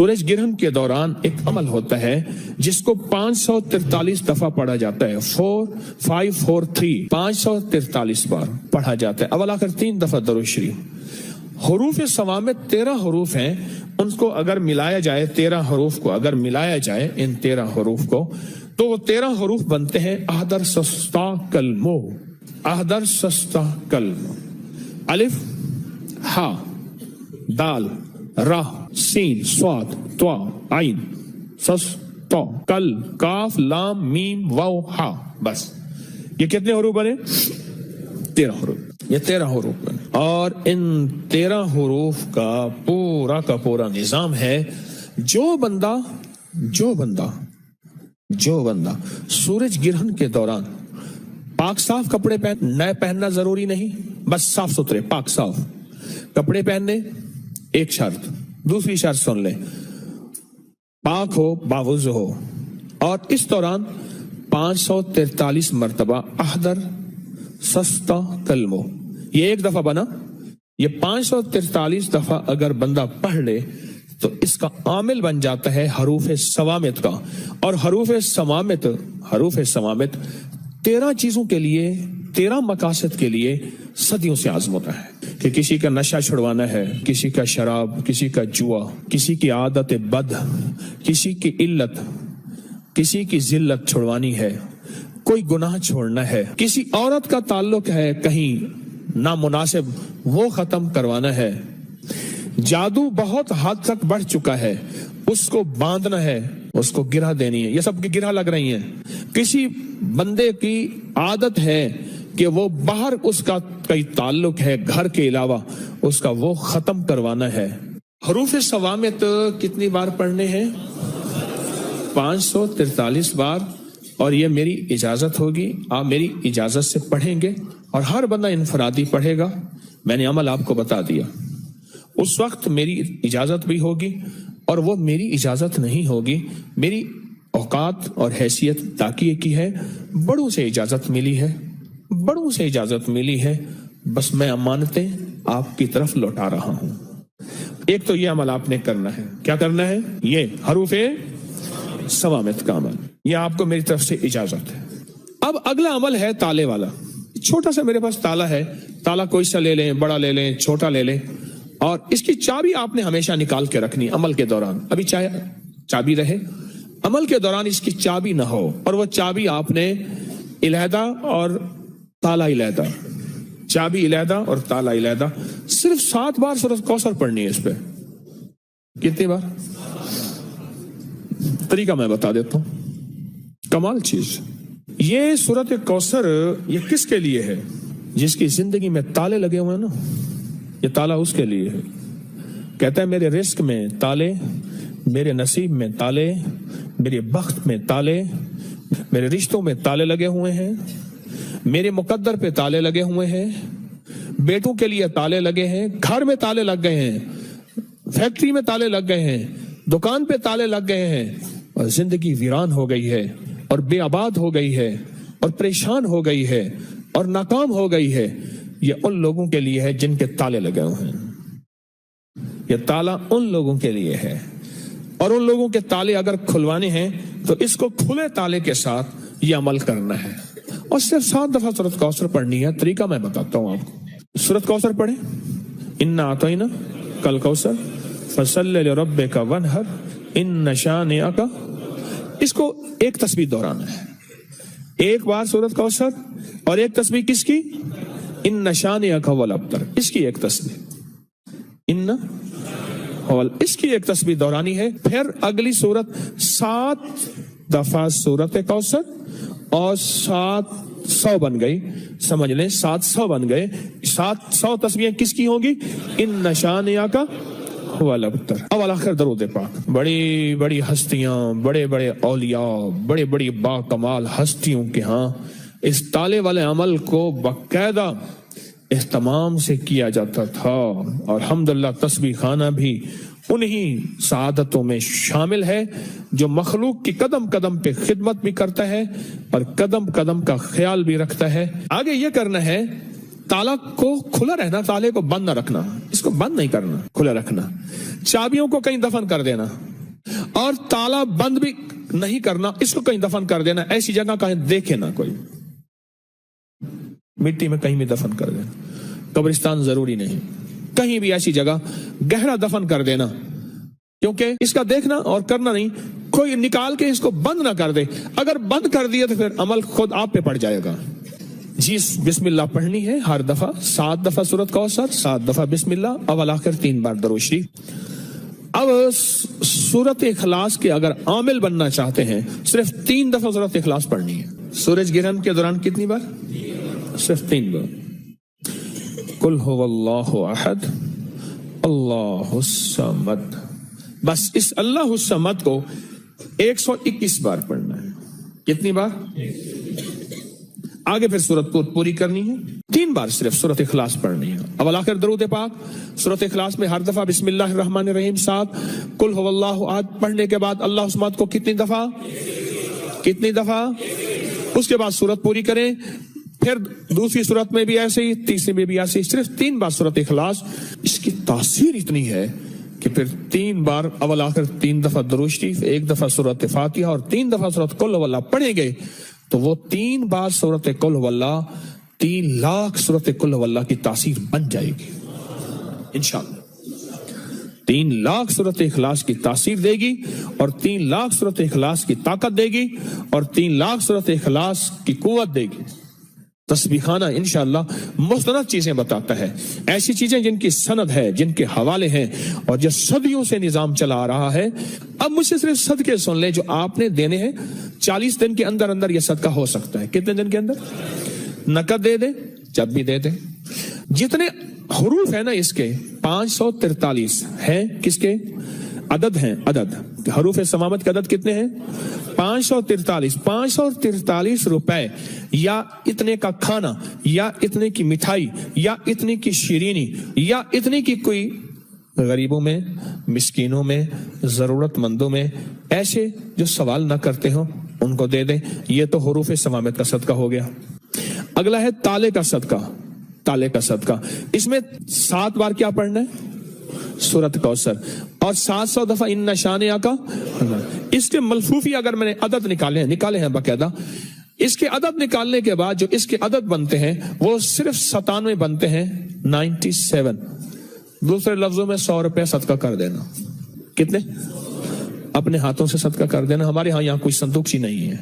سورج گرہن کے دوران ایک عمل ہوتا ہے جس کو 543 دفعہ پڑھا جاتا ہے. 4543 543 بار پڑھا جاتا ہے. اول آخر 3 دفعہ درود شریف. حروف سوامت 13 حروف ہیں. ان کو اگر ملایا جائے 13 حروف کو اگر ملایا جائے ان 13 حروف کو تو وہ 13 حروف بنتے ہیں احدر سستا کلمو. احدر سستا کلمو. الف ہا دال را سین صاد طا عین سس تو کل کاف لام میم واو ہا. بس یہ کتنے حروف بنے؟ 13 حروف. یہ 13 حروف بنے اور ان 13 حروف کا پورا نظام ہے. جو بندہ سورج گرہن کے دوران پاک صاف کپڑے نئے پہننا ضروری نہیں, بس صاف ستھرے پاک صاف کپڑے پہننے ایک شرط. دوسری شرط سن لیں, پاک ہو باوضو ہو. اور اس دوران 543 مرتبہ احدر سستا کلمو. یہ ایک دفعہ بنا. یہ 543 دفعہ اگر بندہ پڑھ لے تو اس کا عامل بن جاتا ہے حروف سوامت کا. اور حروف سوامت 13 چیزوں کے لیے 13 مقاصد کے لیے صدیوں سے آزمتا ہے. کہ کسی کا نشہ چھڑوانا ہے, کسی کا شراب, کسی کا جوا, کسی کی عادت بد, کسی کی علت, کسی کی ذلت چھڑوانی ہے, کوئی گناہ چھوڑنا ہے, کسی عورت کا تعلق ہے کہیں نامناسب وہ ختم کروانا ہے, جادو بہت حد تک بڑھ چکا ہے اس کو باندھنا ہے, اس کو گرہ دینی ہے. یہ سب کی گرہ لگ رہی ہیں. کسی بندے کی عادت ہے کہ وہ باہر اس کا کوئی تعلق ہے گھر کے علاوہ, اس کا وہ ختم کروانا ہے. حروف سوامت کتنی بار پڑھنے ہیں؟ 543 بار. اور یہ میری اجازت ہوگی, آپ میری اجازت سے پڑھیں گے اور ہر بندہ انفرادی پڑھے گا. میں نے عمل آپ کو بتا دیا. اس وقت میری اجازت بھی ہوگی اور وہ میری اجازت نہیں ہوگی. میری اوقات اور حیثیت تاکیے کی ہے. بڑوں سے اجازت ملی ہے. بس میں امانتیں آپ کی طرف لوٹا رہا ہوں. ایک تو یہ عمل آپ نے کرنا ہے. کیا کرنا ہے؟ یہ حروف سوامت کا عمل. یہ آپ کو میری طرف سے اجازت ہے. اب اگلا عمل ہے تالے والا. چھوٹا سا میرے پاس تالا ہے. تالا کوئی سا لے لیں, بڑا لے لیں, چھوٹا لے لیں. اور اس کی چابی آپ نے ہمیشہ نکال کے رکھنی عمل کے دوران. ابھی چاہے چابی رہے, عمل کے دوران اس کی چابی نہ ہو. اور وہ چابی آپ نے علیحدہ اور تالا علیحدہ, چابی علیحدہ اور تالا علیحدہ. صرف 7 بار سورۃ کوثر پڑھنی ہے. اس پہ کتنی بار؟ طریقہ میں بتا دیتا ہوں, کمال چیز. یہ سورۃ کوثر یہ کس کے لیے ہے؟ جس کی زندگی میں تالے لگے ہوئے ہیں نا, یہ تالا اس کے لیے ہے. کہتا ہے میرے رزق میں تالے, میرے نصیب میں تالے, میرے بخت میں تالے, میرے رشتوں میں تالے لگے ہوئے ہیں, میرے مقدر پہ تالے لگے ہوئے ہیں, بیٹوں کے لیے تالے لگے ہیں, گھر میں تالے لگ گئے ہیں, فیکٹری میں تالے لگ گئے ہیں, دکان پہ تالے لگ گئے ہیں, اور زندگی ویران ہو گئی ہے اور بے آباد ہو گئی ہے اور پریشان ہو گئی ہے اور ناکام ہو گئی ہے. یہ ان لوگوں کے لیے ہے جن کے تالے لگے ہوئے ہیں. یہ تالا ان لوگوں کے لیے ہے. اور ان لوگوں کے تالے اگر کھلوانے ہیں تو اس کو کھلے تالے کے ساتھ یہ عمل کرنا ہے. اور صرف 7 دفعہ سورۃ کوثر پڑھنی ہے. طریقہ میں بتاتا ہوں آپ کو. سورۃ کوثر پڑھیں. انا اعطینا کل کوثر فصلی لربک وانحر ان شانئک. اس کو ایک تسبیح دہرانا ہے. ایک بار سورۃ کوثر اور ایک تسبیح کس کی؟ ان شانئک هو الابتر. اس کی ایک تسبیح اس کی ایک تسبیح دہرانی ہے. پھر اگلی سورت 7 دفعہ سورۃ کوثر اور 700 بن گئی. سمجھ لیں 700 بن گئے. 700 تسبیحیں کس کی ہوں گی؟ ان شانئک هو الابتر. اول آخر درود پاک. بڑی بڑی ہستیاں, بڑے بڑے اولیاء, بڑے بڑی با کمال ہستیوں کے ہاں اس تالے والے عمل کو باقاعدہ اہتمام سے کیا جاتا تھا. اور الحمدللہ تسبیح خانہ بھی انہی سعادتوں میں شامل ہے جو مخلوق کی قدم قدم پہ خدمت بھی کرتا ہے اور قدم قدم کا خیال بھی رکھتا ہے. آگے یہ کرنا ہے تالا کو کھلا رہنا, تالے کو بند نہ رکھنا, اس کو بند نہیں کرنا, کھلا رکھنا. چابیوں کو کہیں دفن کر دینا, اور تالا بند بھی نہیں کرنا، اس کو کہیں دفن کر دینا، ایسی جگہ کہیں دیکھے نہ کوئی، مٹی میں کہیں بھی دفن کر دینا، قبرستان ضروری نہیں، کہیں بھی ایسی جگہ گہرا دفن کر دینا، کیونکہ اس کا دیکھنا اور کرنا نہیں، کوئی نکال کے اس کو بند نہ کر دے، اگر بند کر دیا تو پھر عمل خود آپ پہ پڑ جائے گا۔ جی بسم اللہ پڑھنی ہے ہر دفعہ، 7 دفعہ سورۃ کوثر، 7 دفعہ بسم اللہ، اول آخر 3 بار درود شریف۔ اب سورۃ اخلاص کے اگر عامل بننا چاہتے ہیں صرف 3 دفعہ سورۃ اخلاص پڑھنی ہے۔ سورج گرہن کے دوران کتنی بار؟ صرف 3 بار۔ قل هو اللہ احد اللہ الصمد، بس اس اللہ الصمد کو 121 بار پڑھنا ہے۔ کتنی بار؟ آگے پھر سورت پوری کرنی ہے، 3 بار صرف سورت اخلاص پڑھنی ہے، اول آخر درود پاک۔ سورت اخلاص میں ہر دفعہ بسم اللہ الرحمن الرحیم 7، قل هو اللہ احد پڑھنے کے بعد اللہ الصمد کو کتنی دفعہ؟ اس کے بعد سورت پوری کریں، پھر دوسری سورت میں بھی ایسے ہی، تیسری میں بھی ایسے ہی، صرف 3 بار سورت اخلاص۔ اس کی تاثیر اتنی ہے کہ پھر 3 بار اول آخر 3 دفعہ درود شریف، 1 دفعہ سورت فاتحہ اور 3 دفعہ سورت قل هو اللہ پڑھیں گے تو وہ 3 بار سورت قل هو اللہ 3 لاکھ سورت قل هو اللہ کی تاثیر بن جائے گی انشاءاللہ۔ 3 لاکھ سورت اخلاص کی تاثیر دے گی، اور 3 لاکھ سورت اخلاص کی طاقت دے گی، اور 3 لاکھ سورت اخلاص کی قوت دے گی۔ تسبیح خانہ انشاءاللہ مستند چیزیں بتاتا ہے، ایسی چیزیں جن کی سند ہے، جن کے حوالے ہیں، اور جو صدیوں سے نظام چلا آ رہا ہے۔ اب مجھ سے صرف صدقے سن لیں جو آپ نے دینے ہیں، 40 دن کے اندر اندر یہ صدقہ ہو سکتا ہے۔ کتنے دن کے اندر؟ نقد دے دیں، جب بھی دے دیں۔ جتنے حروف ہیں نا اس کے 543 ہیں، کس کے عدد ہیں؟ عدد حروف سماوت کے عدد کتنے ہیں؟ 543۔ 543 روپے یا اتنے کا کھانا، یا اتنے کی مٹھائی، یا اتنے کی شیرینی، یا اتنے کی کوئی غریبوں میں، مسکینوں میں، ضرورت مندوں میں، ایسے جو سوال نہ کرتے ہوں ان کو دے دیں۔ یہ تو حروف سماوت کا صدقہ ہو گیا۔ اگلا ہے تالے کا صدقہ۔ تالے کا صدقہ، اس میں 7 بار کیا پڑھنا ہے؟ سورۃ کوثر، اور 700 دفعہ ان شانئہ کا۔ اس کے ملفوفی اگر میں نے عدد نکالے ہیں باقاعدہ، اس کے عدد نکالنے کے بعد جو اس کے عدد بنتے ہیں وہ صرف 97 بنتے ہیں، 97۔ دوسرے لفظوں میں 100 روپے صدقہ کر دینا۔ کتنے؟ اپنے ہاتھوں سے صدقہ کر دینا۔ ہمارے ہاں یہاں کوئی صندوق سی نہیں ہے،